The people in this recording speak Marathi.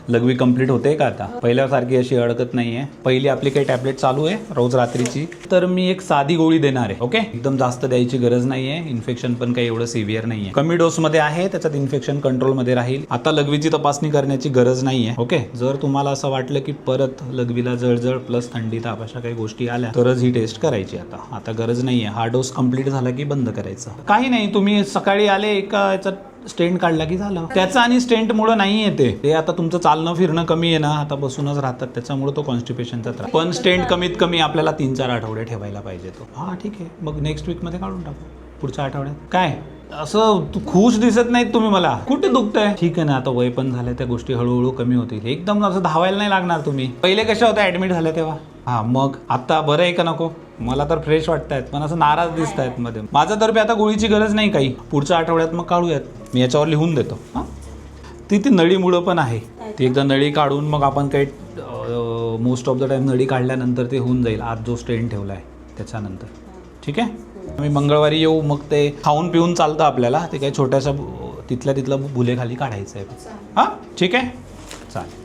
लघवी कंप्लीट होते का आता? पहिल्यासारखी अशी अडकत नाहीये. पहिली आपली काही टॅबलेट चालू आहे रोज रात्रीची. तर मी एक साधी गोळी देणार आहे. ओके, एकदम जास्त द्यायची गरज नाहीये. इन्फेक्शन पण काही एवढं सिव्हिअर नाहीये. कमी डोस मध्ये आहे, त्याच्यात इन्फेक्शन कंट्रोलमध्ये राहील. आता लघवीची तपासणी करण्याची गरज नाहीये. ओके, जर तुम्हाला असं वाटलं की परत लघवीला जळजळ प्लस थंडी ताप अशा काही गोष्टी आल्या तरच ही टेस्ट करायची. आता गरज नाहीये. हा डोस कंप्लीट झाला की बंद करायचं. काही नाही, तुम्ही सकाळी आले एका याचा स्टेंट काढला की झालं. त्याचा आणि स्टेंटमुळे नाही येते ते. आता तुमचं चालणं फिरणं कमी आहे ना, आता बसूनच राहतात, त्याच्यामुळे तो कॉन्स्टिपेशनचा त्रास. पण स्टेंट कमीत कमी आपल्याला 3-4 आठवडे ठेवायला पाहिजे तो. हा ठीक आहे, मग नेक्स्ट वीक मध्ये काढून टाकू. पुढच्या आठवड्यात काय असं खुश दिसत नाहीत तुम्ही मला. कुठे दुखतंय? ठीक आहे ना, आता वय पण झालं, त्या गोष्टी हळूहळू कमी होतील. एकदम असं धावायला नाही लागणार तुम्ही. पहिले कशा होत्या ऍडमिट झाल्या तेव्हा? हा, मग आता बरं आहे का नको? मला तर फ्रेश वाटतायत, पण असं नाराज दिसत आहेत मध्ये. माझ्या तर्फे आता गोळीची गरज नाही काही. पुढच्या आठवड्यात मग काढूयात. मी याच्यावर लिहून देतो. हां, ती नळीमुळं पण आहे. ती एकदा नळी काढून मग आपण काही मोस्ट ऑफ द टाइम नळी काढल्यानंतर ते होऊन जाईल. आज जो स्टेन ठेवला आहे त्याच्यानंतर. ठीक आहे, आम्ही मंगळवारी येऊ. मग ते खाऊन पिऊन चालतं आपल्याला. ते काही छोट्याशा तिथल्या बुलेखाली काढायचं आहे. हां ठीक आहे, चालेल.